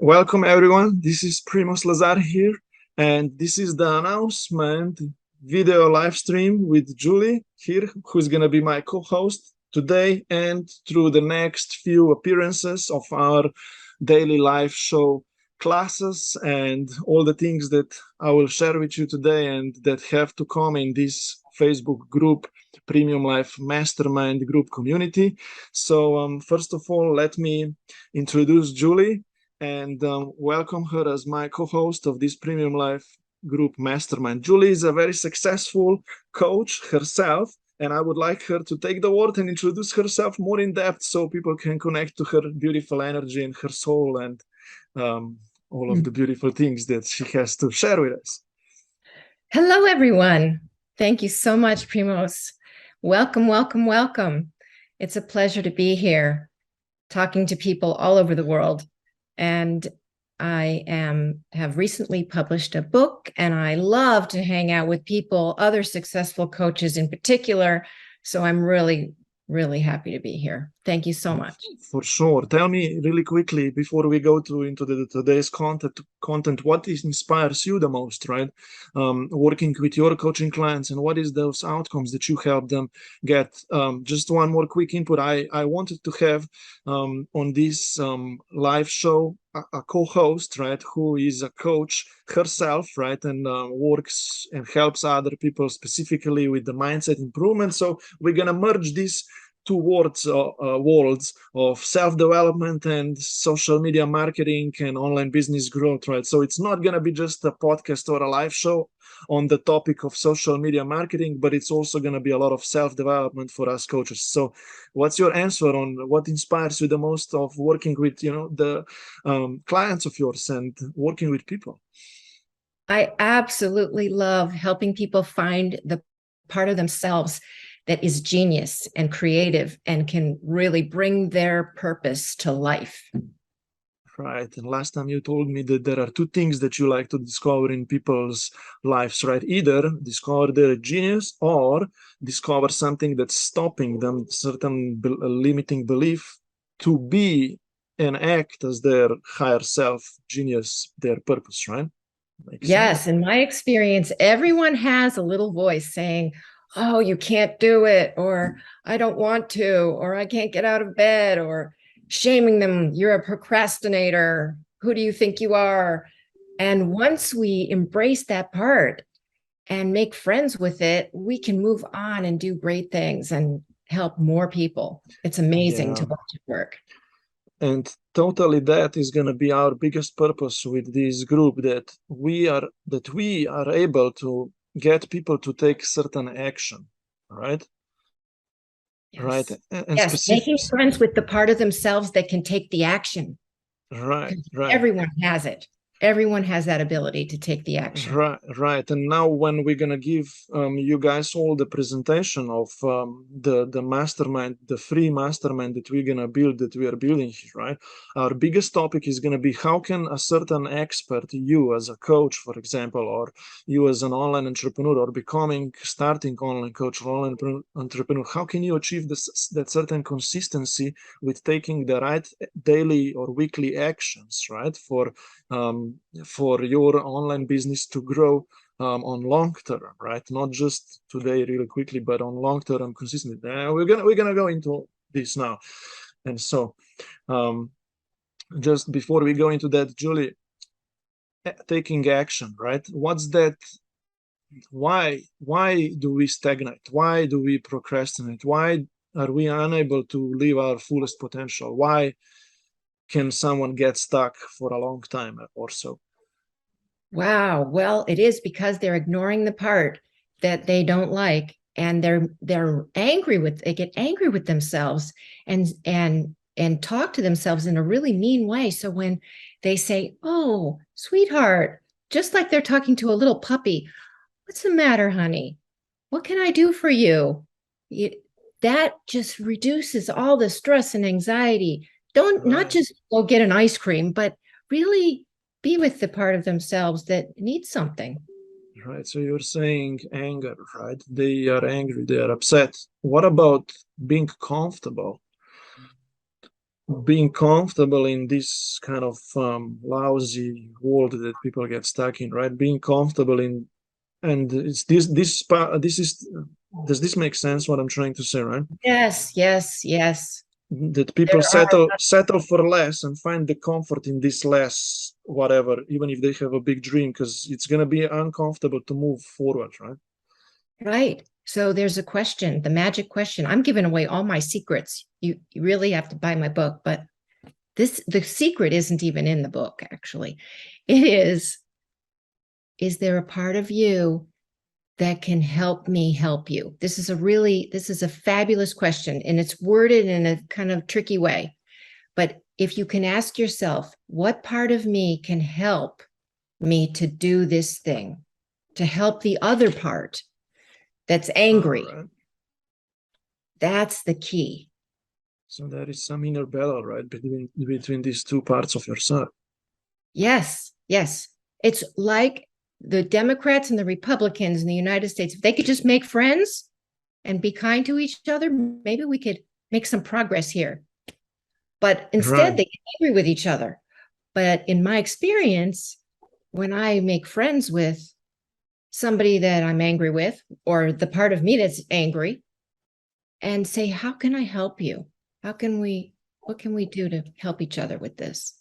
Welcome everyone. This is Primoz Lazar here, and this is the announcement video live stream with Julie here, who's gonna be my co-host today and through the next few appearances of our daily live show classes and all the things that I will share with you today and that have to come in this Facebook group, Premium Life Mastermind group community. So first of all, let me introduce Julie and welcome her as my co-host of this Premium Life Group Mastermind. Julie is a very successful coach herself, and I would like her to take the word and introduce herself more in depth so people can connect to her beautiful energy and her soul and all of the beautiful things that she has to share with us. Hello, everyone. Thank you so much, Primoz. Welcome, welcome, welcome. It's a pleasure to be here talking to people all over the world. And I have recently published a book, and I love to hang out with people, other successful coaches in particular. So I'm really happy to be here. Thank you so much. For sure. Tell me really quickly before we go into today's content, what inspires you the most, right? Working with your coaching clients, and what is those outcomes that you help them get? Just one more quick input. I wanted to have on this live show a co-host, right, who is a coach herself, right, and works and helps other people specifically with the mindset improvement. So we're gonna merge these two worlds of self-development and social media marketing and online business growth, right? So it's not gonna be just a podcast or a live show on the topic of social media marketing, but it's also gonna be a lot of self-development for us coaches. So what's your answer on what inspires you the most of working with, the clients of yours and working with people? I absolutely love helping people find the part of themselves that is genius and creative and can really bring their purpose to life. Right. And last time you told me that there are two things that you like to discover in people's lives, right? Either discover their genius or discover something that's stopping them, certain limiting belief to be and act as their higher self, genius, their purpose, right? Yes. In my experience, everyone has a little voice saying, oh, you can't do it, or I don't want to, or I can't get out of bed, or shaming them, you're a procrastinator, who do you think you are? And once we embrace that part and make friends with it, we can move on and do great things and help more people. It's amazing to watch it work. And totally that is going to be our biggest purpose with this group, that we are able to get people to take certain action, right? Yes. Right. And yes, making friends with the part of themselves that can take the action. Right. Everyone has it. Everyone has that ability to take the action. Right. And now when we're going to give you guys all the presentation of the mastermind, the free mastermind that we're going to build, that we are building here, right? Our biggest topic is going to be how can a certain expert, you as a coach, for example, or you as an online entrepreneur or starting online coach or online entrepreneur, how can you achieve that certain consistency with taking the right daily or weekly actions, right? For your online business to grow on long term, right? Not just today, really quickly, but on long term, consistently. We're gonna go into this now, and so just before we go into that, Julie, taking action, right? What's that? Why do we stagnate? Why do we procrastinate? Why are we unable to live our fullest potential? Why can someone get stuck for a long time or so? Wow. Well, it is because they're ignoring the part that they don't like, and they're angry they get angry with themselves and talk to themselves in a really mean way. So when they say, "Oh, sweetheart," just like they're talking to a little puppy, "What's the matter, honey? What can I do for you?" That just reduces all the stress and anxiety. Not just go get an ice cream, but really be with the part of themselves that needs something. Right. So you're saying anger, right? They are angry, they are upset. What about being comfortable? being comfortable in this kind of lousy world that people get stuck in, right? Being comfortable in, and it's this is, does this make sense what I'm trying to say, right? Yes, yes, yes. That people There are. settle for less and find the comfort in this less, whatever, even if they have a big dream, because it's going to be uncomfortable to move forward, right? Right. So there's a question, the magic question. I'm giving away all my secrets. You really have to buy my book, but the secret isn't even in the book, actually. It is there a part of you that can help me help you? This is a fabulous question, and it's worded in a kind of tricky way. But if you can ask yourself, what part of me can help me to do this thing, to help the other part that's angry? Right. That's the key. So there is some inner battle, right, between these two parts of yourself. Yes, yes. It's like the Democrats and the Republicans in the United States. If they could just make friends and be kind to each other, maybe we could make some progress here. But instead, they get angry with each other. But in my experience, when I make friends with somebody that I'm angry with, or the part of me that's angry, and say, how can I help you? What can we do to help each other with this?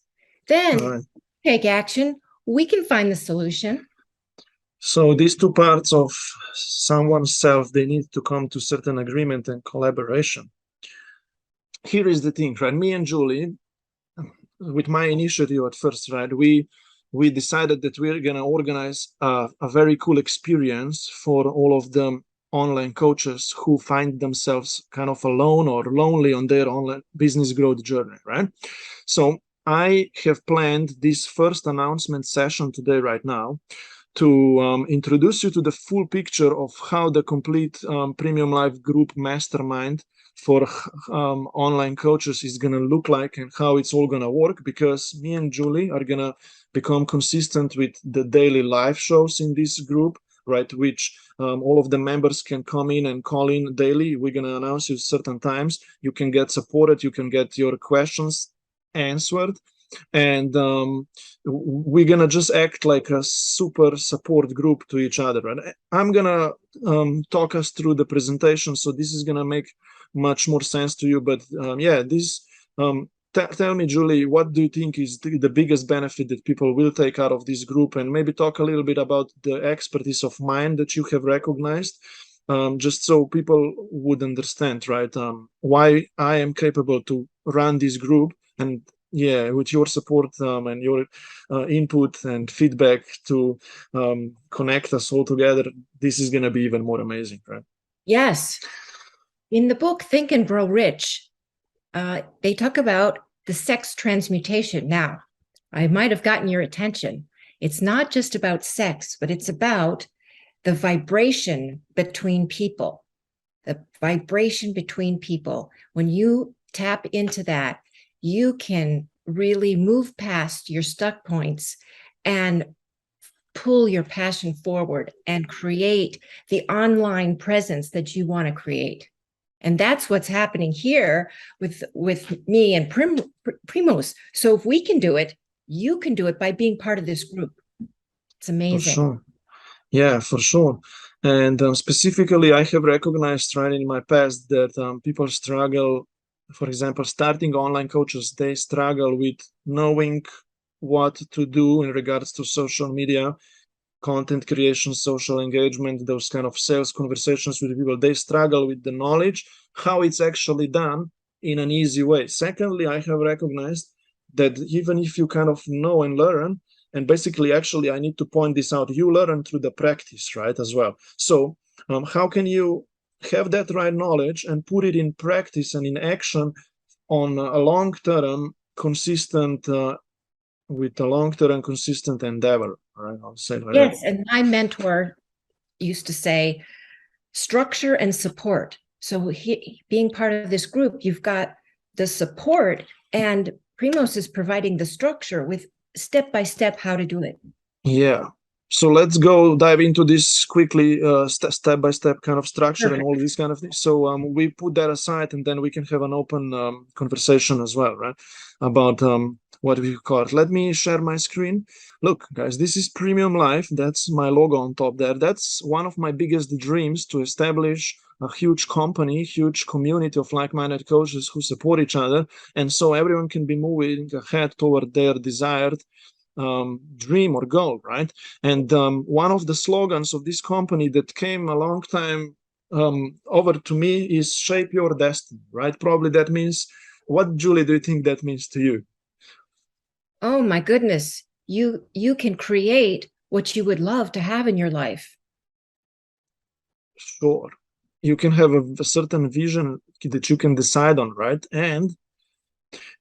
Then take action. We can find the solution. So these two parts of someone's self, they need to come to certain agreement and collaboration. Here is the thing, right? Me and Julie, with my initiative at first, right, we decided that we're going to organize a very cool experience for all of the online coaches who find themselves kind of alone or lonely on their online business growth journey, right? So I have planned this first announcement session today, right now, to introduce you to the full picture of how the complete Premium Life Group Mastermind for online coaches is going to look like and how it's all going to work, because me and Julie are going to become consistent with the daily live shows in this group, right, which all of the members can come in and call in daily. We're going to announce you certain times. You can get supported. You can get your questions answered. And we're gonna just act like a super support group to each other. And I'm gonna talk us through the presentation, so this is gonna make much more sense to you. But yeah, this tell me, Julie, what do you think is the biggest benefit that people will take out of this group? And maybe talk a little bit about the expertise of mine that you have recognized, just so people would understand, right, why I am capable to run this group. And yeah, with your support and your input and feedback to connect us all together, this is going to be even more amazing, right? Yes. In the book, Think and Grow Rich, they talk about the sex transmutation. Now, I might have gotten your attention. It's not just about sex, but it's about the vibration between people. The vibration between people. When you tap into that, you can really move past your stuck points and pull your passion forward and create the online presence that you want to create. And that's what's happening here with me and Primos. So if we can do it, you can do it by being part of this group. It's amazing. For sure. Yeah, for sure. And specifically, I have recognized right in my past that people struggle. For example, starting online coaches, they struggle with knowing what to do in regards to social media, content creation, social engagement, those kind of sales conversations with people. They struggle with the knowledge, how it's actually done in an easy way. Secondly, I have recognized that even if you kind of know and learn, and basically, actually, I need to point this out, you learn through the practice, right, as well. So how can you have that right knowledge and put it in practice and in action on a long-term, consistent, with a long-term, consistent endeavor, right? I'll say like yes, that. and my mentor used to say, structure and support. So being part of this group, you've got the support, and Primos is providing the structure with step by step how to do it. Yeah. So let's go dive into this quickly, step by step kind of structure and Perfect. all these kind of things. So we put that aside, and then we can have an open conversation as well, right? About what we call it. Let me share my screen. Look, guys, this is Premium Life. That's my logo on top there. That's one of my biggest dreams, to establish a huge company, huge community of like-minded coaches who support each other, and so everyone can be moving ahead toward their desired dream or goal, right? And one of the slogans of this company that came a long time over to me is "Shape Your Destiny," right? Probably that means, what, Julie, do you think that means to you? Oh my goodness. You can create what you would love to have in your life. Sure. You can have a certain vision that you can decide on, right? And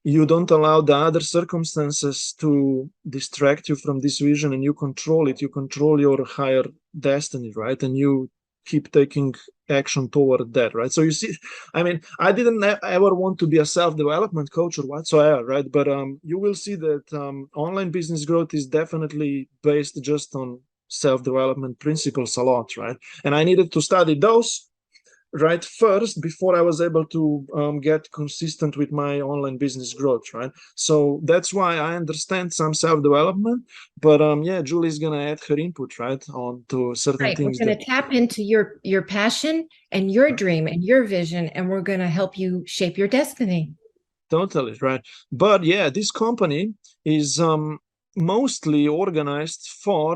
you don't allow the other circumstances to distract you from this vision, and you control it. You control your higher destiny, right? And you keep taking action toward that, right? So you see, I mean, I didn't ever want to be a self-development coach or whatsoever, right? But you will see that online business growth is definitely based just on self-development principles a lot, right? And I needed to study those right first before I was able to get consistent with my online business growth, right? So that's why I understand some self-development, but yeah, Julie's gonna add her input, right, on to certain Right. We're things going that to tap into your passion and your dream and your vision, and we're going to help you shape your destiny. totally right. But yeah, this company is mostly organized for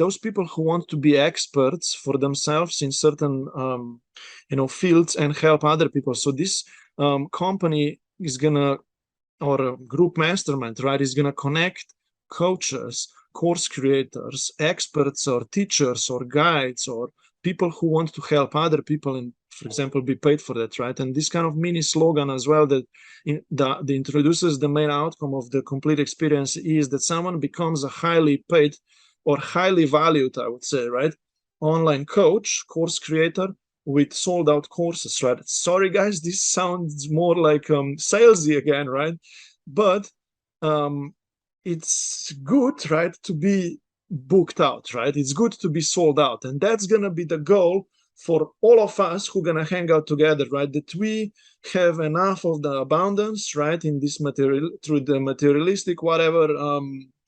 those people who want to be experts for themselves in certain fields and help other people. So this company is gonna, or a group mastermind, right, is gonna connect coaches, course creators, experts, or teachers, or guides, or people who want to help other people and, for example, be paid for that, right? And this kind of mini slogan as well that introduces the main outcome of the complete experience is that someone becomes a highly paid or highly valued, I would say, right, online coach, course creator with sold out courses, right? Sorry, guys, this sounds more like salesy again, right? But um, it's good, right, to be booked out, right? It's good to be sold out, and that's gonna be the goal for all of us who gonna hang out together, right? That we have enough of the abundance, right, in this material, through the materialistic whatever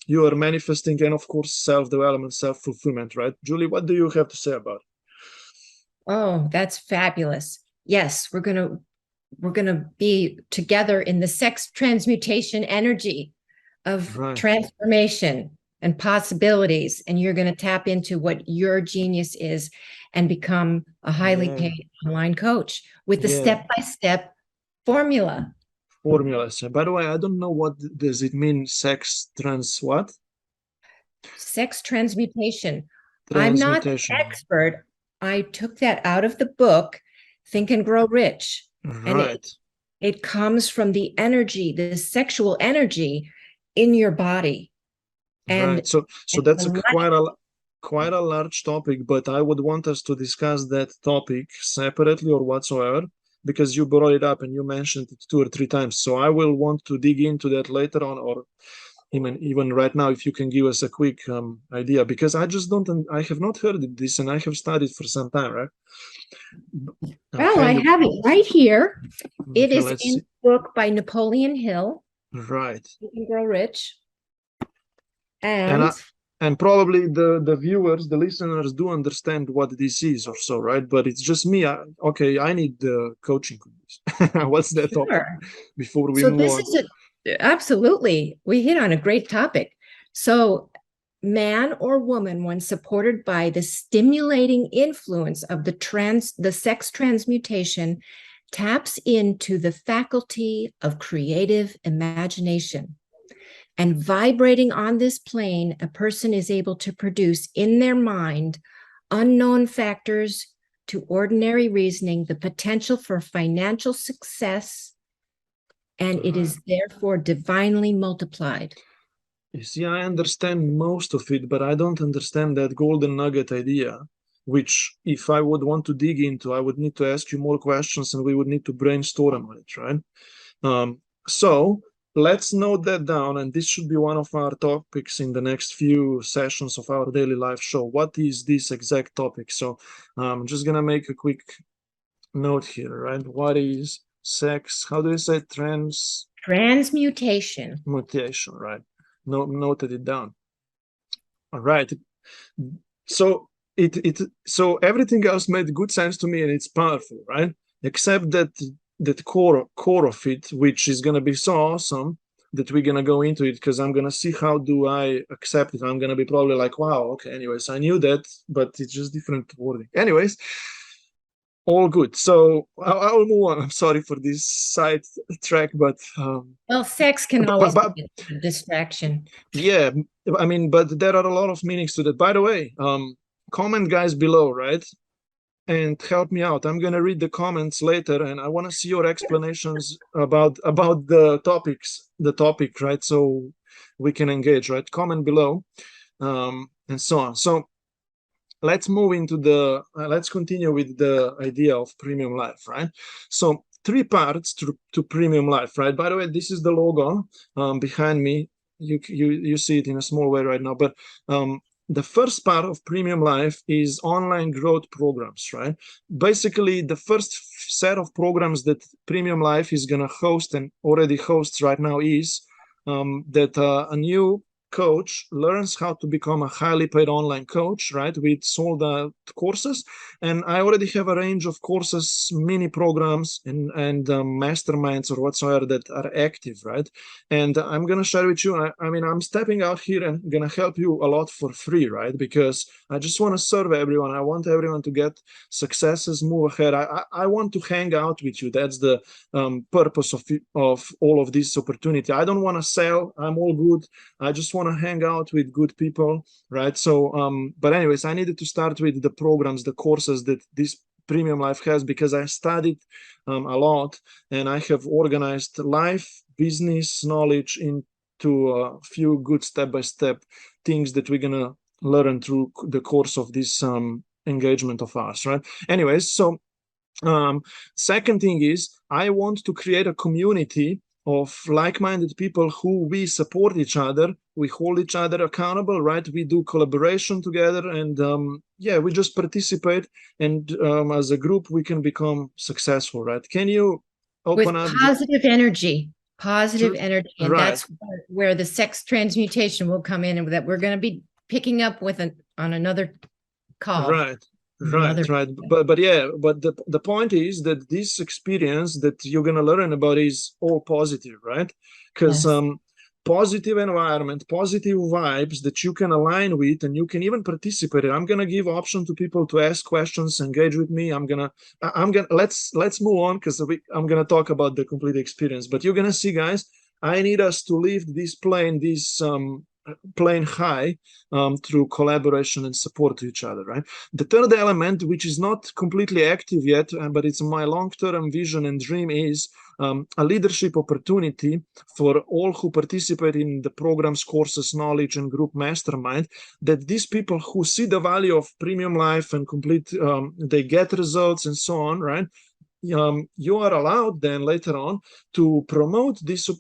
you are manifesting, and of course self-development, self-fulfillment, right? Julie, what do you have to say about it? Oh, that's fabulous. Yes, we're going to be together in the sex transmutation energy of Right. transformation and possibilities, and you're going to tap into what your genius is and become a highly Yeah. paid online coach with the Yeah. step-by-step formula. Formulas. By the way, I don't know what does it mean. Sex trans what? Sex transmutation. I'm not an Transmutation. expert. I took that out of the book, Think and Grow Rich. And Right. it comes from the energy, the sexual energy in your body. Right. And, So and that's the quite a large topic, but I would want us to discuss that topic separately or whatsoever, because you brought it up and you mentioned it 2 or 3 times. So I will want to dig into that later on, or even right now, if you can give us a quick idea, because I have not heard this, and I have studied for some time, right? well, Okay, I have it right here. It okay, is let's in see. a book by Napoleon Hill, Right. Think and Grow Rich. And And and probably the viewers, the listeners do understand what this is or so, right? But it's just me. Okay, I need the coaching. What's that topic sure. before we So move this on? is absolutely, we hit on a great topic. So man or woman, when supported by the stimulating influence of the sex transmutation, taps into the faculty of creative imagination. And vibrating on this plane, a person is able to produce in their mind unknown factors to ordinary reasoning, the potential for financial success, and it is therefore divinely multiplied. You see, I understand most of it, but I don't understand that golden nugget idea, which, if I would want to dig into, I would need to ask you more questions and we would need to brainstorm on it, right? So let's note that down, and this should be one of our topics in the next few sessions of our daily life show. What is this exact topic? So I'm just gonna make a quick note here, right? What is sex? How do you say Transmutation. mutation, right? Noted it down. All right. So so everything else made good sense to me, and it's powerful, right? Except that core of it, which is gonna be so awesome that we're gonna go into it, because I'm gonna see how do I accept it. I'm gonna be probably like, wow, okay, anyways, I knew that, but it's just different wording. Anyways, all good. So I'll move on. I'm sorry for this side track, but Well, sex can always be a distraction. yeah, I mean, but there are a lot of meanings to that. By the way, comment guys below, right? And help me out. I'm gonna read the comments later, and I want to see your explanations about the topic, right? So we can engage, right? Comment below, and so on. So let's move into let's continue with the idea of premium life, right? So three parts to premium life, right? By the way, this is the logo behind me. You see it in a small way right now, but the first part of premium life is online growth programs, right? Basically, the first set of programs that premium life is going to host and already hosts right now is that a new coach learns how to become a highly paid online coach, right? With sold out courses. And I already have a range of courses, mini programs, and masterminds or whatsoever that are active, right? And I'm going to share with you, I mean, I'm stepping out here and going to help you a lot for free, right? Because I just want to serve everyone. I want everyone to get successes, move ahead. I want to hang out with you. That's the purpose of all of this opportunity. I don't want to sell. I'm all good. I just want to hang out with good people, right? So, but anyways, I needed to start with the programs, the courses that this Premium Life has, because I studied a lot, and I have organized life, business knowledge into a few good step-by-step things that we're gonna learn through the course of this engagement of ours, right? Anyways, so second thing is I want to create a community of like-minded people who we support each other, we hold each other accountable, right? We do collaboration together, and yeah, we just participate, and as a group we can become successful, right? Can you open With up positive energy, and right, that's where the sex transmutation will come in, and that we're going to be picking up with on another call. right, right. But yeah, but the point is that this experience that you're gonna learn about is all positive, right? Because Yes. Positive environment, positive vibes that you can align with, and you can even participate in. I'm gonna give option to people to ask questions, engage with me. I'm gonna let's move on, because I'm gonna talk about the complete experience. But you're gonna see, guys, I need us to lift this plane high through collaboration and support to each other, right? The third element, which is not completely active yet, but it's my long-term vision and dream, is a leadership opportunity for all who participate in the programs, courses, knowledge, and group mastermind, that these people who see the value of premium life and complete, they get results and so on, right? You are allowed then later on to promote this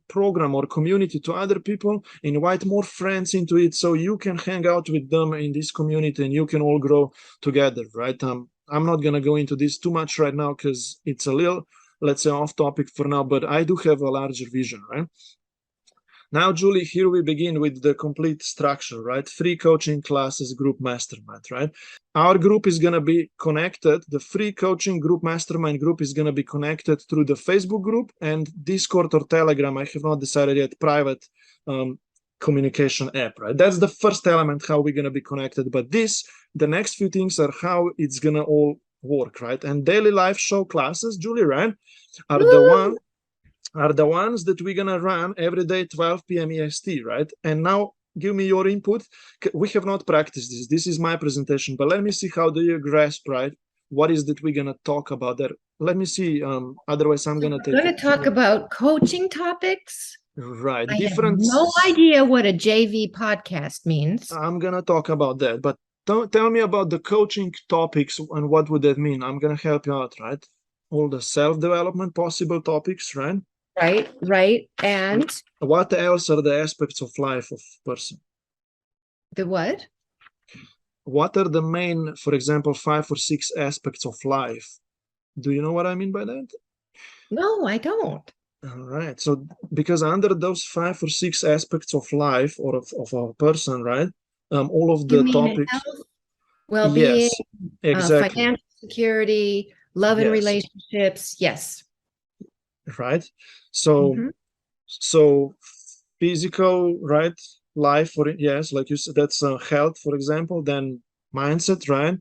program or community to other people, invite more friends into it, so you can hang out with them in this community and you can all grow together, right? I'm not going to go into this too much right now because it's a little, let's say, off topic for now, but I do have a larger vision, right? Now, Julie, here we begin with the complete structure, right? Free coaching classes, group mastermind, right? Our group is going to be connected. The free coaching group mastermind group is going to be connected through the Facebook group and Discord or Telegram. I have not decided yet, private communication app, right? That's the first element, how we're going to be connected. But the next few things are how it's going to all work, right? And daily life show classes, Julie, right, are the ones that we're gonna run every day 12 p.m. EST, right? And now give me your input. We have not practiced this. This is my presentation, but let me see how do you grasp, right? What is that we're gonna talk about there? Let me see. Otherwise, I'm gonna take. We're going to talk about coaching topics. Right. I Different. have no idea what a JV podcast means. I'm gonna talk about that, but tell me about the coaching topics and what would that mean? I'm gonna help you out, right? all the self-development possible topics, right? Right. And What else are the aspects of life of person? the what? What are the main, for example, 5 or 6 aspects of life? Do you know what I mean by that? No, I don't. All right. So because under those 5 or 6 aspects of life or of a person, right? All of You the mean topics. health, well-being, Yes, exactly. financial security, love and Yes, relationships? Yes. right. So Mm-hmm. so physical, right? Life, for yes, like you said, that's health, for example. Then mindset, right?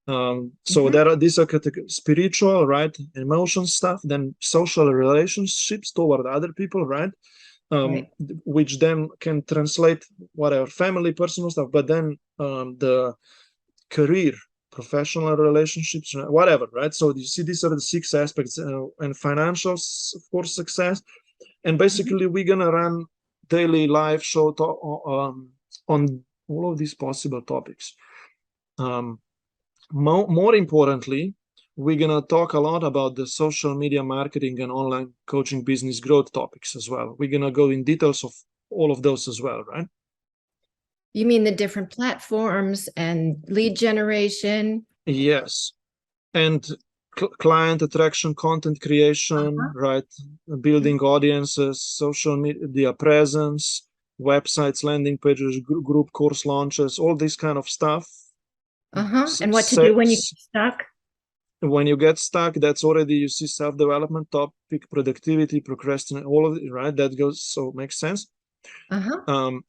So Mm-hmm. there are these are spiritual, right? Emotion stuff. Then social relationships toward other people, right? Right. Which then can translate whatever family, personal stuff. But then the career, professional relationships, whatever, right? So you see, these are the 6 aspects, and financials, of course, success. And Mm-hmm. basically, we're gonna run daily live show on all of these possible topics. Um, more importantly, we're gonna talk a lot about the social media marketing and online coaching business growth topics as well. We're gonna go in details of all of those as well, right? You mean the different platforms and lead generation? Yes. And client attraction, content creation, Uh-huh. right? Building audiences, social media presence, websites, landing pages, group course launches, all this kind of stuff. Uh-huh. And what to do when you get stuck? When you get stuck, that's already, you see, self-development topic, productivity, procrastinate, all of it, right? That goes, so makes sense. Uh-huh. Um,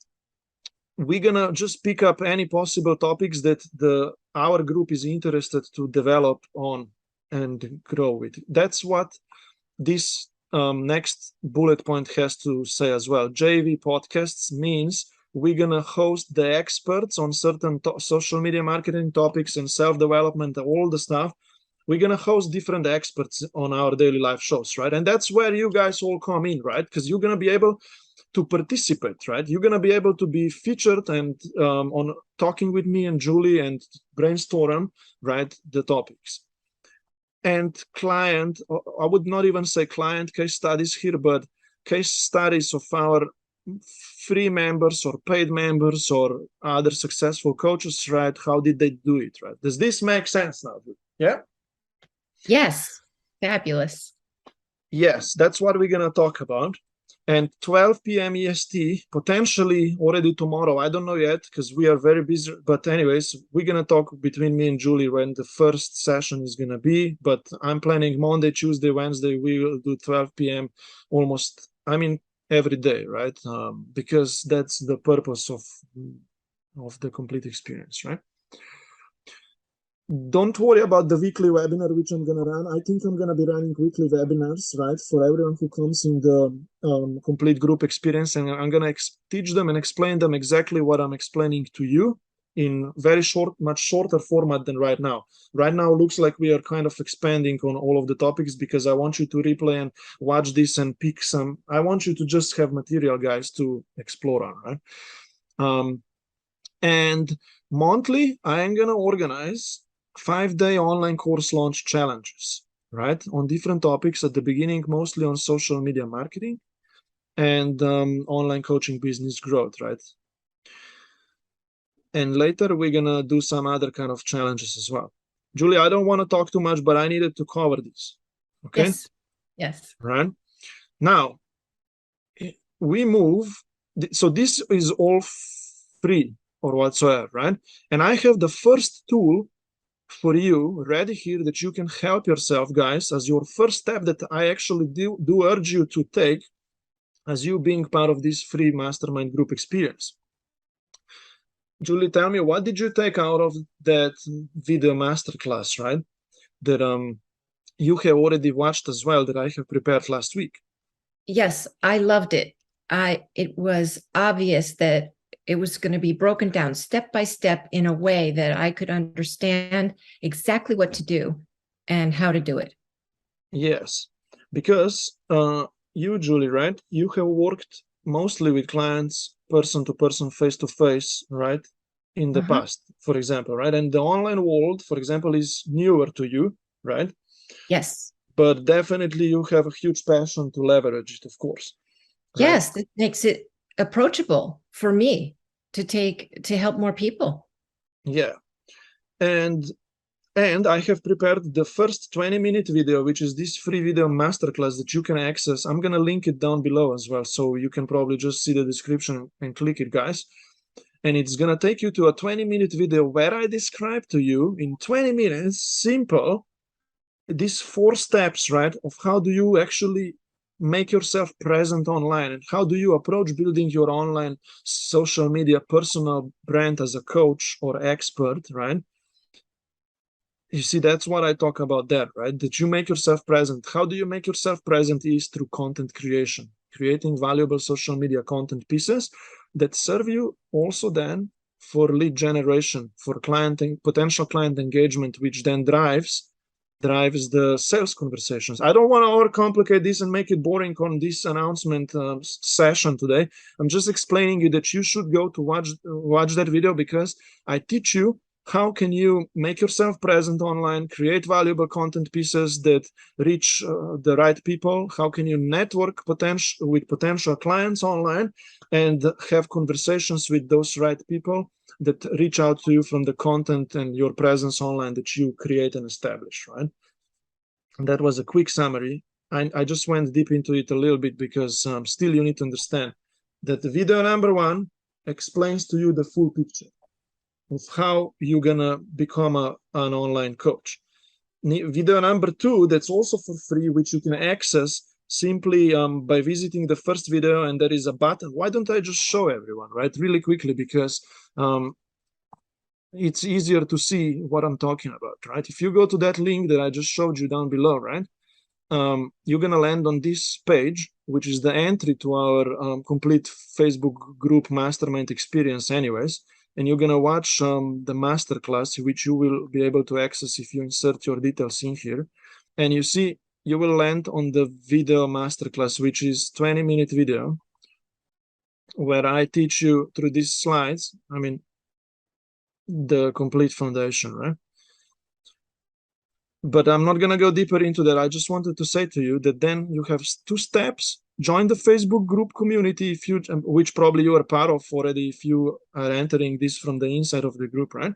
we're gonna just pick up any possible topics that our group is interested to develop on and grow with. That's what this next bullet point has to say as well. JV podcasts means we're gonna host the experts on certain social media marketing topics and self-development, all the stuff. We're gonna host different experts on our daily life shows, right? And that's where you guys all come in, right? Because you're gonna be able to participate, right? You're gonna be able to be featured and on talking with me and Julie and brainstorm, right, the topics. And client, I would not even say client case studies here, but case studies of our free members or paid members or other successful coaches, right? How did they do it, right? Does this make sense now? Yeah. Yes. Fabulous. Yes, that's what we're gonna talk about. And 12 p.m. EST, potentially already tomorrow. I don't know yet because we are very busy. But anyways, we're gonna talk between me and Julie when the first session is gonna be. But I'm planning Monday, Tuesday, Wednesday. We will do 12 p.m. almost. I mean, every day, right? Because that's the purpose of the complete experience, right? Don't worry about the weekly webinar which I'm going to run. I think I'm going to be running weekly webinars, right, for everyone who comes in the complete group experience. And I'm going to teach them and explain them exactly what I'm explaining to you in very short, much shorter format than right now. Right now looks like we are kind of expanding on all of the topics because I want you to replay and watch this and pick some. I want you to just have material, guys, to explore on, right? And monthly, I am going to organize 5-day online course launch challenges, right? On different topics at the beginning, mostly on social media marketing and online coaching business growth, right? And later we're going to do some other kind of challenges as well. Julie, I don't want to talk too much, but I needed to cover this. Okay. Yes. Yes. Right. Now, we move. So this is all free or whatsoever, right? And I have the first tool for you ready here that you can help yourself, guys, as your first step that I actually do urge you to take as you being part of this free mastermind group experience. Julie, tell me, what did you take out of that video masterclass, right? That you have already watched as well, that I have prepared last week. Yes, I loved it. It was obvious that it was going to be broken down step by step in a way that I could understand exactly what to do and how to do it. Yes, because you, Julie, right? You have worked mostly with clients, person to person, face to face, right? In the past, for example, right? And the online world, for example, is newer to you, right? Yes. but definitely you have a huge passion to leverage it, of course. Right? Yes, it makes it approachable for me to help more people. Yeah. And I have prepared the first 20-minute video, which is this free video masterclass that you can access. I'm going to link it down below as well, so you can probably just see the description and click it, guys. And it's going to take you to a 20-minute video where I describe to you in 20 minutes, simple, these 4 steps, right, of how do you actually make yourself present online and how do you approach building your online social media personal brand as a coach or expert, right? You see, that's what I talk about there, right? That you make yourself present. How do you make yourself present is through content creation, creating valuable social media content pieces that serve you also then for lead generation, for potential client engagement, which then drives the sales conversations. I don't want to overcomplicate this and make it boring on this announcement session today. I'm just explaining you that you should go to watch that video, because I teach you how can you make yourself present online, create valuable content pieces that reach the right people? How can you network with potential clients online and have conversations with those right people that reach out to you from the content and your presence online that you create and establish, right? And that was a quick summary. I just went deep into it a little bit because still you need to understand that the video number 1 explains to you the full picture of how you're gonna become an online coach. Video number 2, that's also for free, which you can access simply by visiting the first video, and there is a button. Why don't I just show everyone, right, really quickly, because it's easier to see what I'm talking about, right? If you go to that link that I just showed you down below, right, you're gonna land on this page, which is the entry to our complete Facebook group mastermind experience anyways. And you're gonna watch the masterclass, which you will be able to access if you insert your details in here. And you see, you will land on the video masterclass, which is 20-minute video, where I teach you through these slides, I mean, the complete foundation, right? But I'm not gonna go deeper into that. I just wanted to say to you that then you have 2 steps. Join the Facebook group community, if you, which probably you are part of already if you are entering this from the inside of the group, right?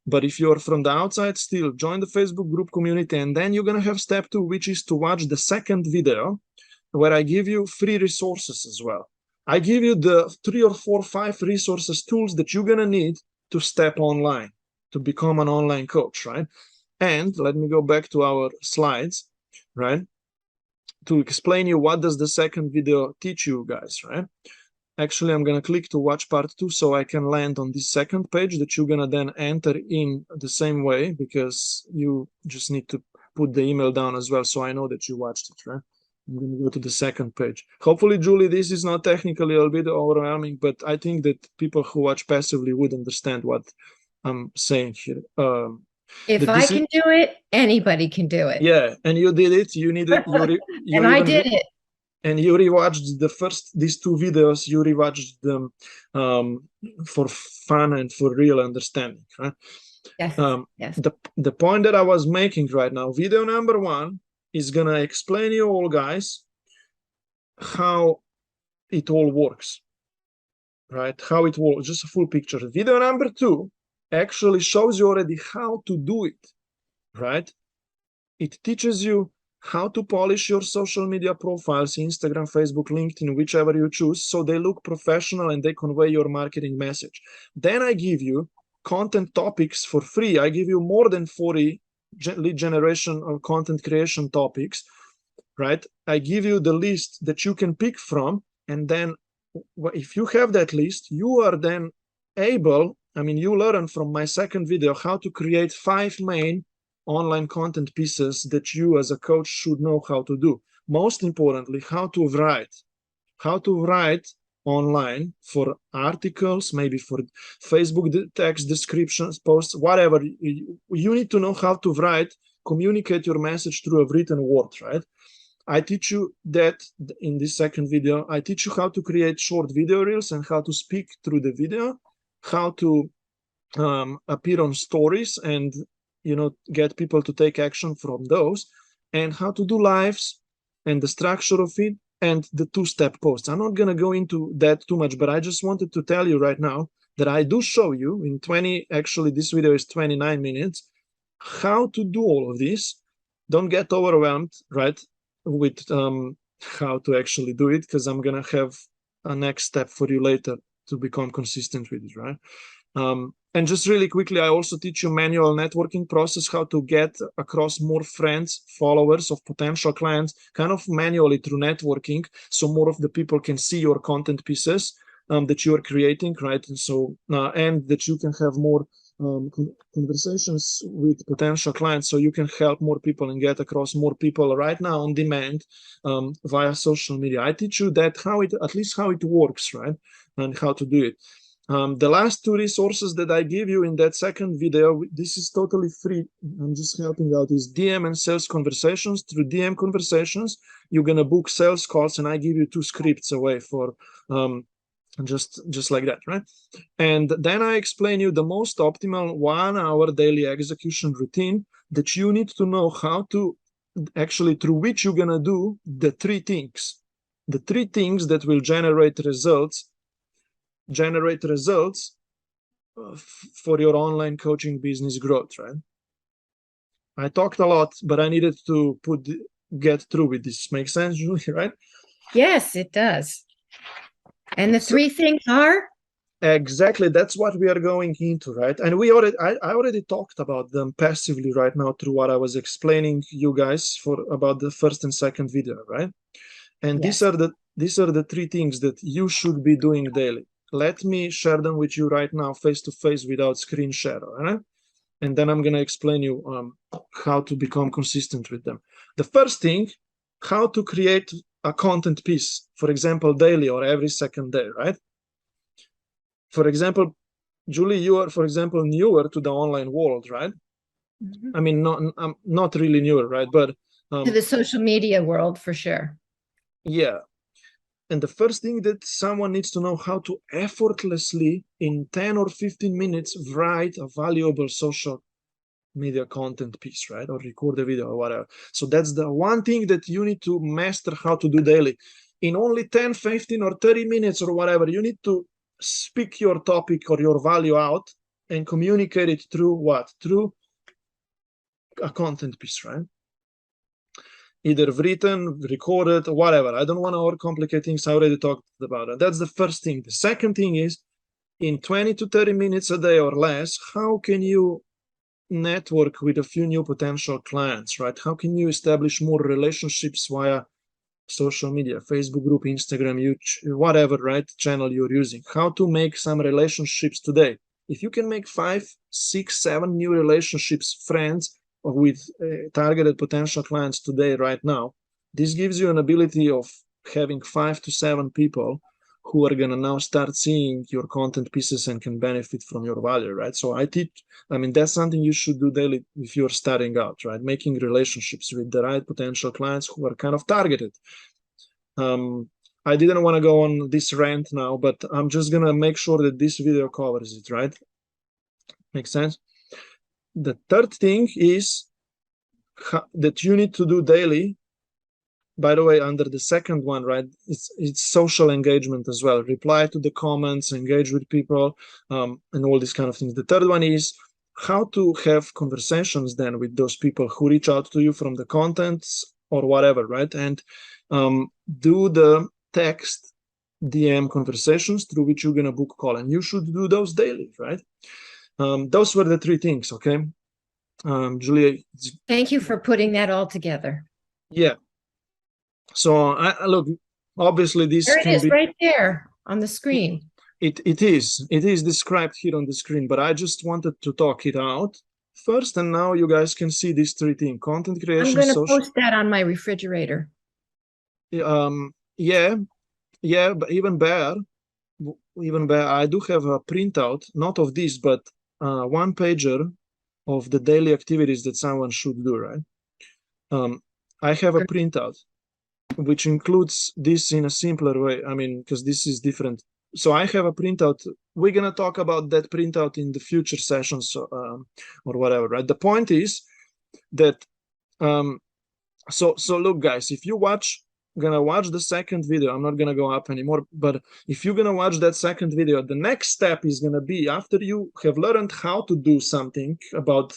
But if you're from the outside still, join the Facebook group community, and then you're gonna have step 2, which is to watch the second video where I give you free resources as well. I give you the 3 or 4, 5 resources, tools that you're gonna need to step online, to become an online coach, right? And let me go back to our slides, right, to explain you what does the second video teach you guys, right? Actually, I'm going to click to watch part 2 so I can land on this second page that you're going to then enter in the same way, because you just need to put the email down as well so I know that you watched it, right? I'm going to go to the second page. Hopefully, Julie, this is not technically a little bit overwhelming, but I think that people who watch passively would understand what I'm saying here. If I can do it, anybody can do it. Yeah, and you did it. You needed and I did it. And you rewatched these 2 videos. You rewatched them for fun and for real understanding, right? Yes. Yes. The point that I was making right now, video number 1 is gonna explain you all, guys, how it all works, right? How it works, just a full picture. Video number 2 actually shows you already how to do it, right? It teaches you how to polish your social media profiles, Instagram, Facebook, LinkedIn, whichever you choose, so they look professional and they convey your marketing message. Then I give you content topics for free. I give you more than 40 lead generation or content creation topics, right? I give you the list that you can pick from, and then if you have that list, you are then able, you learn from my second video how to create 5 main online content pieces that you as a coach should know how to do. Most importantly, how to write online for articles, maybe for Facebook text descriptions, posts, whatever. You need to know how to write, communicate your message through a written word, right? I teach you that in this second video. I teach you how to create short video reels and how to speak through the video, how to appear on stories and get people to take action from those. and how to do lives and the structure of it and the two-step posts. I'm not going to go into that too much, but I just wanted to tell you right now that I do show you in 20, actually this video is 29 minutes, how to do all of this. Don't get overwhelmed, right, with how to actually do it, because I'm going to have a next step for you later to become consistent with it, right? And just really quickly, I also teach you manual networking process, how to get across more friends, followers of potential clients, kind of manually through networking, so more of the people can see your content pieces that you are creating, right? And so, and that you can have more conversations with potential clients, so you can help more people and get across more people right now on demand via social media. I teach you that at least how it works, right? And how to do it. The last two resources that I give you in that second video, this is totally free. I'm just helping out, is DM and sales conversations. Through DM conversations, you're going to book sales calls, and I give you 2 scripts away for just like that, right? And then I explain you the most optimal 1-hour daily execution routine that you need to know how to actually, through which you're going to do the 3 things. The 3 things that will generate results for your online coaching business growth, right? I talked a lot, but I needed to get through with this. Makes sense, Julie, right? Yes, it does. And the 3 things are? Exactly, that's what we are going into, right? And I already talked about them passively right now through what I was explaining you guys about the first and second video, right? And Yes. these are the 3 things that you should be doing daily. Let me share them with you right now, face to face, without screen share, all right? And then I'm going to explain you how to become consistent with them. The first thing, how to create a content piece, for example, daily or every second day, right? For example, Julie, you are, for example, newer to the online world, right? Mm-hmm. I mean, I'm not really newer, right? But to the social media world, for sure. Yeah. And the first thing that someone needs to know, how to effortlessly, in 10 or 15 minutes, write a valuable social media content piece, right? Or record a video or whatever. So that's the one thing that you need to master how to do daily. In only 10, 15 or 30 minutes or whatever, you need to speak your topic or your value out and communicate it through what? Through a content piece, right? Either written, recorded, whatever. I don't want to overcomplicate things. I already talked about it. That's the first thing. The second thing is, in 20 to 30 minutes a day or less, how can you network with a few new potential clients, right? How can you establish more relationships via social media, Facebook group, Instagram, YouTube, whatever, right, channel you're using? How to make some relationships today. If you can make 5, 6, 7 new relationships, friends, with targeted potential clients today, right now, this gives you an ability of having 5 to 7 people who are going to now start seeing your content pieces and can benefit from your value, right? So I mean, that's something you should do daily if you're starting out, right? Making relationships with the right potential clients who are kind of targeted. I didn't want to go on this rant now, but I'm just going to make sure that this video covers it, right? Makes sense? The third thing is that you need to do daily. By the way, under the second one, right, it's social engagement as well. Reply to the comments, engage with people, and all these kind of things. The third one is how to have conversations then with those people who reach out to you from the contents or whatever, right? And do the text DM conversations through which you're going to book call. And you should do those daily, right? Those were the 3 things, okay? Julia. Thank you for putting that all together. Yeah. So look, obviously this there it can is, be right there on the screen. It is described here on the screen, but I just wanted to talk it out first, and now you guys can see these 3 things: content creation. I'm going to post that on my refrigerator. Yeah, but even better, I do have a printout, not of this, but 1 pager of the daily activities that someone should do, right? I have a printout which includes this in a simpler way. I mean, because this is different. So I have a printout. We're going to talk about that printout in the future sessions or whatever, right? The point is that So look, guys, if you gonna watch the second video, I'm not gonna go up anymore, but if you're gonna watch that second video, the next step is gonna be, after you have learned how to do something about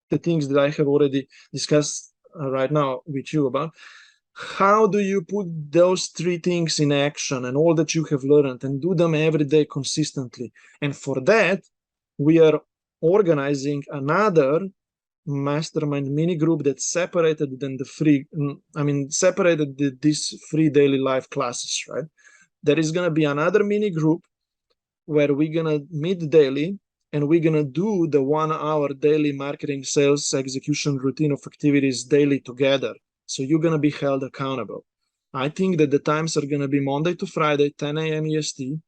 the things that I have already discussed right now with you about, how do you put those three things in action and all that you have learned and do them every day consistently? And for that, we are organizing another mastermind mini group that's separated than the these free daily life classes, right? There is going to be another mini group where we're going to meet daily, and we're going to do the 1 hour daily marketing, sales, execution routine of activities daily together. So you're going to be held accountable. I think that the times are going to be Monday to Friday, 10 a.m. EST,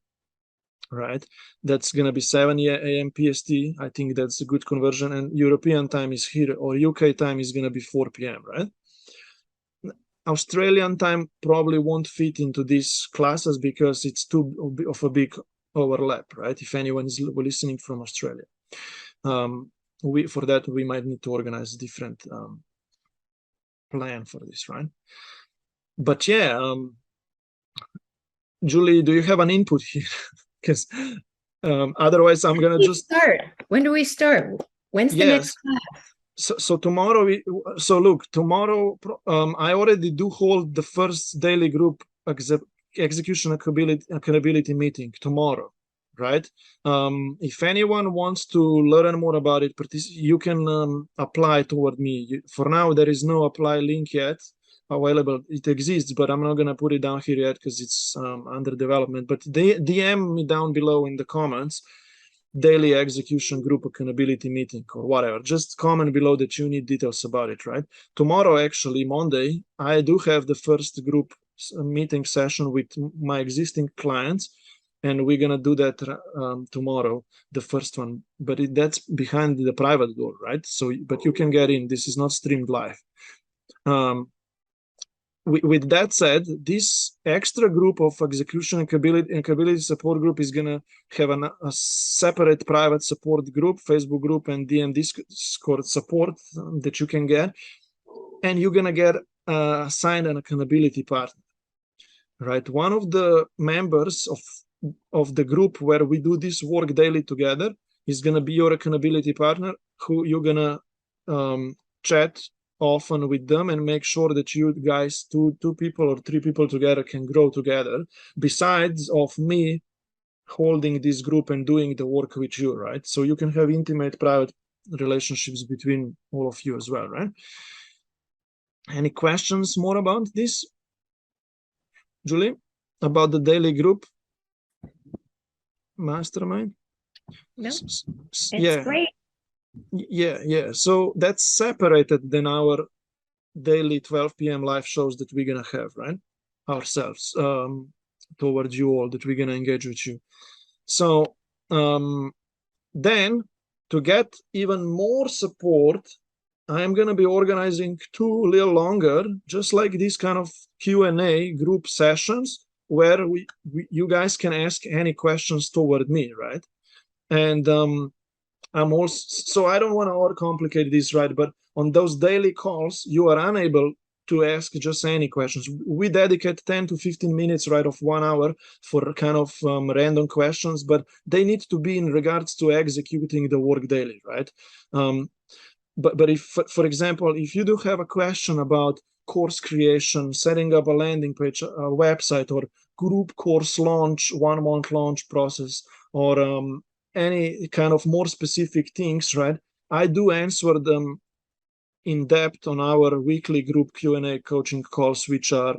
right? That's going to be 7 a.m. PST. I think that's a good conversion. And European time is here, or UK time is going to be 4 p.m., right? Australian time probably won't fit into these classes because it's too of a big overlap, right? If anyone is listening from Australia. For that, we might need to organize a different plan for this, right? But yeah, Julie, do you have an input here? Because otherwise I'm gonna just start. When do we start? When's the next class? So tomorrow, tomorrow I already do hold the first daily group execution accountability meeting tomorrow, right? If anyone wants to learn more about it, you can apply toward me. For now, there is no apply link yet available. It exists, but I'm not going to put it down here yet because it's under development. But DM me down below in the comments, daily execution group accountability meeting or whatever. Just comment below that you need details about it, right? Tomorrow, actually, Monday, I do have the first group meeting session with my existing clients, and we're going to do that tomorrow, the first one. But that's behind the private door, right? So, but you can get in. This is not streamed live. With that said, this extra group of execution and capability support group is going to have a separate private support group, Facebook group, and DM Discord support that you can get. And you're going to get assigned an accountability partner, right? One of the members of the group where we do this work daily together is going to be your accountability partner, who you're going to chat often with them and make sure that you guys, two people or three people together, can grow together, besides of me holding this group and doing the work with you, right? So you can have intimate private relationships between all of you as well, right? Any questions more about this, Julie, about the daily group mastermind? No, it's great. Yeah. So that's separated than our daily 12 p.m. live shows that we're going to have, right? Ourselves, towards you all, that we're going to engage with you. So then, to get even more support, I'm going to be organizing 2 little longer, just like this kind of Q&A group sessions, where you guys can ask any questions toward me, right? And I'm also, so I don't want to overcomplicate this, right? But on those daily calls, you are unable to ask just any questions. We dedicate 10 to 15 minutes, right, of 1 hour for kind of random questions, but they need to be in regards to executing the work daily, right? But if, for example, if you do have a question about course creation, setting up a landing page, a website, or group course launch, 1 month launch process, or any kind of more specific things, right? I do answer them in depth on our weekly group Q&A coaching calls, which are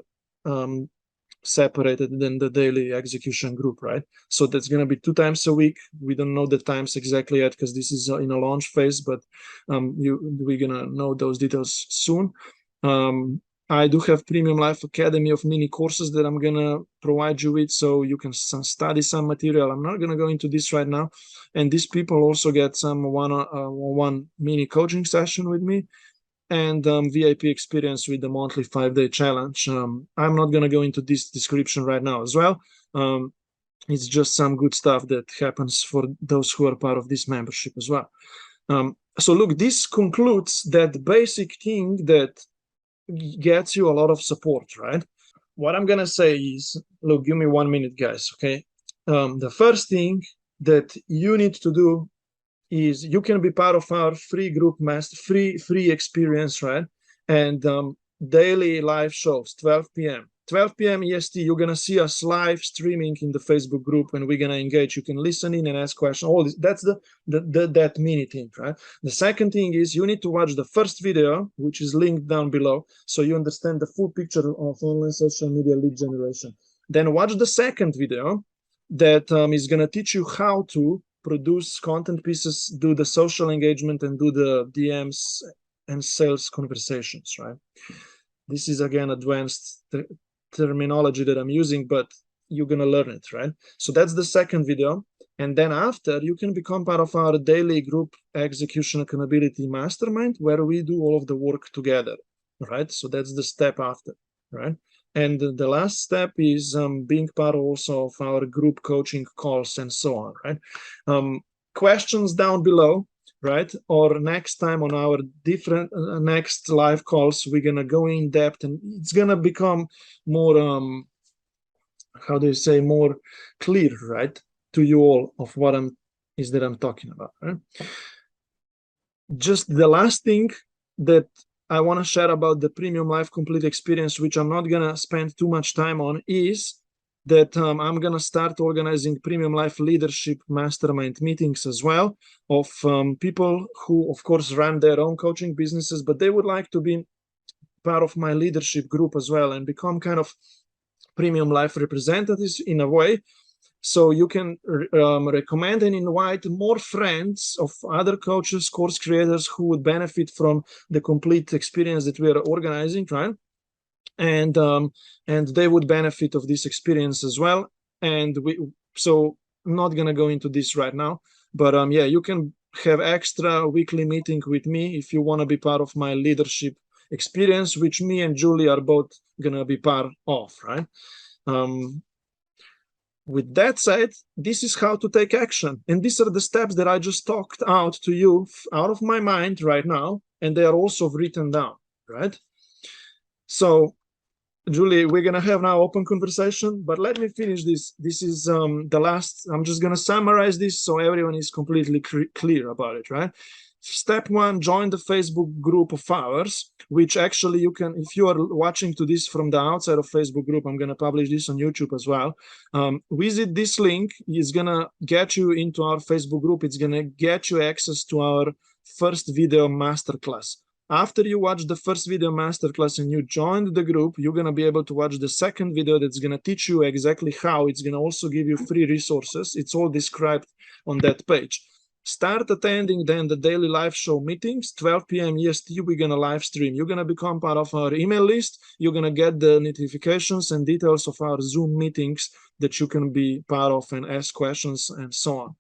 separated than the daily execution group, right? So that's going to be 2 times a week. We don't know the times exactly yet because this is in a launch phase, but we're going to know those details soon. I do have Premium Life Academy of mini courses that I'm going to provide you with, so you can study some material. I'm not going to go into this right now. And these people also get some one mini coaching session with me, and VIP experience with the monthly 5-day challenge. I'm not going to go into this description right now as well. It's just some good stuff that happens for those who are part of this membership as well. So look, this concludes that basic thing that gets you a lot of support, right? What I'm gonna say is, look, give me 1 minute, guys, okay? The first thing that you need to do is you can be part of our free group free experience, right? And daily live shows, 12 p.m. 12 p.m. EST, you're gonna see us live streaming in the Facebook group, and we're gonna engage. You can listen in and ask questions. All this, that's the that mini thing, right? The second thing is you need to watch the first video, which is linked down below, so you understand the full picture of online social media lead generation. Then watch the second video that is gonna teach you how to produce content pieces, do the social engagement, and do the DMs and sales conversations, right? This is again advanced terminology that I'm using, but you're gonna learn it, right? So that's the second video. And then after, you can become part of our daily group execution accountability mastermind, where we do all of the work together, right? So that's the step after, right? And the last step is being part also of our group coaching calls and so on, right? Questions down below, right? Or next time on our different next live calls, we're gonna go in depth, and it's gonna become more, how do you say, more clear, right, to you all of what I'm talking about, right? Just the last thing that I want to share about the Premium Life Complete experience, which I'm not gonna spend too much time on, is that I'm gonna start organizing Premium Life Leadership Mastermind meetings as well, of people who, of course, run their own coaching businesses, but they would like to be part of my leadership group as well and become kind of Premium Life representatives in a way. So you can recommend and invite more friends of other coaches, course creators who would benefit from the complete experience that we are organizing, right? And they would benefit of this experience as well. And so I'm not gonna go into this right now, but yeah, you can have extra weekly meeting with me if you want to be part of my leadership experience, which me and Julie are both gonna be part of, right? With that said, this is how to take action. And these are the steps that I just talked out to you out of my mind right now. And they are also written down, right? So, Julie, we're going to have now open conversation, but let me finish this. This is the last, I'm just going to summarize this so everyone is completely clear about it, right? Step one, join the Facebook group of ours, which actually you can, if you are watching to this from the outside of Facebook group, I'm going to publish this on YouTube as well. Visit this link. It's going to get you into our Facebook group. It's going to get you access to our first video masterclass. After you watch the first video masterclass and you joined the group, you're going to be able to watch the second video that's going to teach you exactly how. It's going to also give you free resources. It's all described on that page. Start attending then the daily live show meetings, 12 p.m. EST, we're going to live stream. You're going to become part of our email list. You're going to get the notifications and details of our Zoom meetings that you can be part of and ask questions and so on.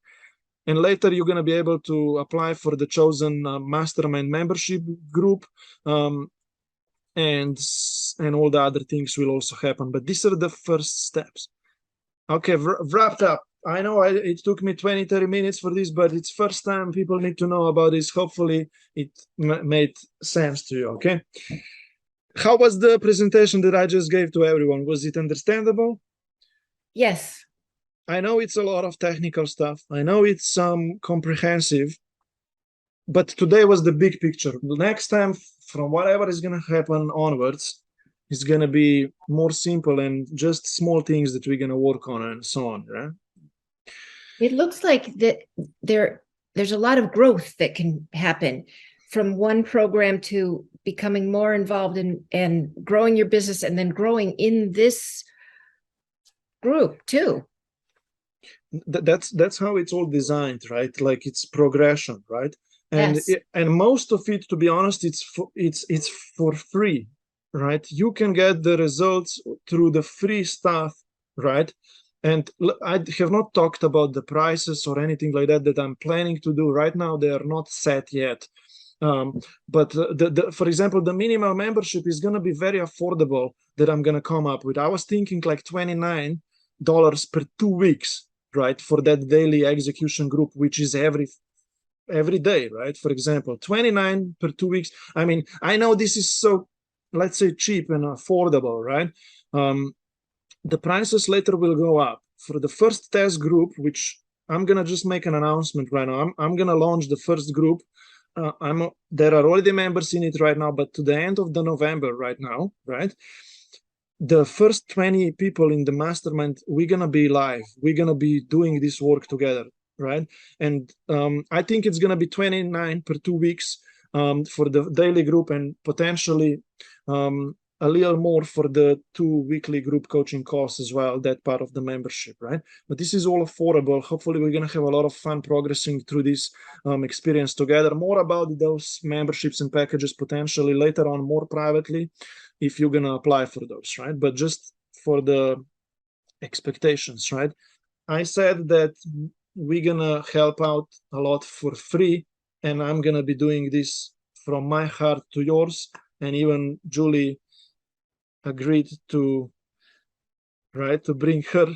And later you're going to be able to apply for the chosen mastermind membership group, and all the other things will also happen. But these are the first steps. Okay, wrapped up. I know it took me 20-30 minutes for this, but it's first time people need to know about this. Hopefully it made sense to you, okay? How was the presentation that I just gave to everyone? Was it understandable? Yes. I know it's a lot of technical stuff. I know it's comprehensive, but today was the big picture. The next time, from whatever is going to happen onwards, it's going to be more simple and just small things that we're going to work on and so on, right? It looks like that there's a lot of growth that can happen from one program to becoming more involved in growing your business and then growing in this group too. That's how it's all designed, right? Like it's progression, right? And Yes. And most of it, to be honest, it's for free, right? You can get the results through the free stuff, right? And I have not talked about the prices or anything like that I'm planning to do right now. They are not set yet. But for example, the minimal membership is going to be very affordable that I'm going to come up with. I was thinking like $29 per 2 weeks, right? For that daily execution group, which is every day, right? For example, 29 per 2 weeks. I mean, I know this is so let's say, cheap and affordable, right? The prices later will go up. For the first test group, which I'm gonna just make an announcement right now. I'm gonna launch the first group. There are already members in it right now, but to the end of the November right now, right? The first 20 people in the mastermind, we're gonna be live. We're gonna be doing this work together, right? And I think it's gonna be 29 per 2 weeks for the daily group, and potentially a little more for the 2 weekly group coaching calls as well, that part of the membership, right? But this is all affordable. Hopefully we're going to have a lot of fun progressing through this experience together. More about those memberships and packages potentially later on, more privately, if you're going to apply for those, right? But just for the expectations, right? I said that we're going to help out a lot for free, and I'm going to be doing this from my heart to yours. And even Julie agreed to, right, to bring her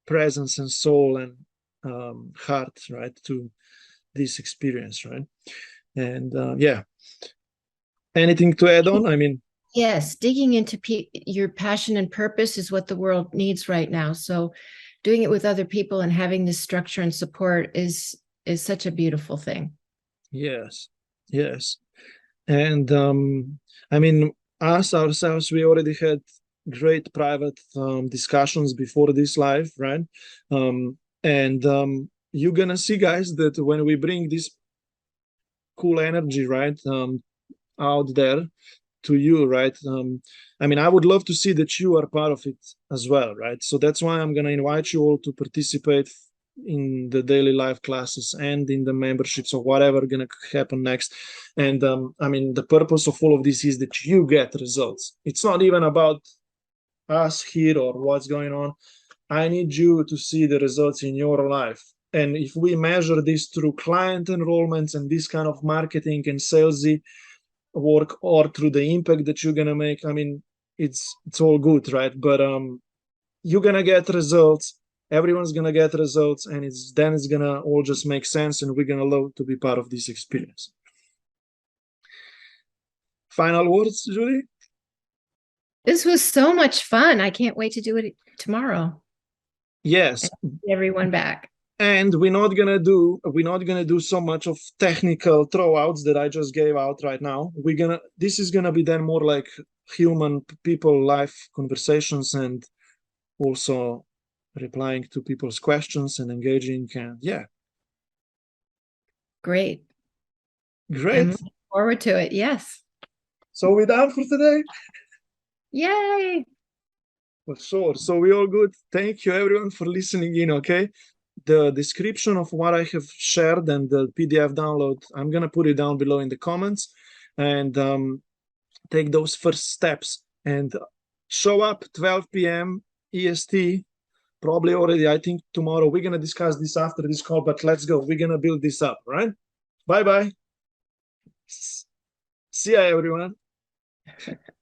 presence and soul and heart, right, to this experience, right? And yeah, anything to add on? I mean, yes, digging into your passion and purpose is what the world needs right now. So doing it with other people and having this structure and support is such a beautiful thing. yes, yes. And I mean, us ourselves, we already had great private discussions before this live, right? And you're gonna see, guys, that when we bring this cool energy, right, out there to you, right? I mean, I would love to see that you are part of it as well, right? So that's why I'm gonna invite you all to participate in the daily life classes and in the memberships or whatever gonna happen next. And I mean, the purpose of all of this is that you get results. It's not even about us here or what's going on. I need you to see the results in your life. And if we measure this through client enrollments and this kind of marketing and salesy work, or through the impact that you're gonna make, I mean, it's all good, right? But you're gonna get results. Everyone's gonna get results, and it's gonna all just make sense, and we're gonna love to be part of this experience. Final words, Julie? This was so much fun. I can't wait to do it tomorrow. Yes. Everyone back. And we're not gonna do so much of technical throwouts that I just gave out right now. This is gonna be then more like human people life conversations, and also replying to people's questions and engaging. And yeah, Great. great. I'm looking forward to it. Yes. So we're done for today. Yay. For sure. So we all good. Thank you everyone for listening in. Okay, the description of what I have shared and the PDF download, I'm gonna put it down below in the comments, and take those first steps and show up 12 p.m. EST. Probably already, I think tomorrow. We're gonna discuss this after this call, but let's go. We're gonna build this up, right? Bye bye. See ya, everyone.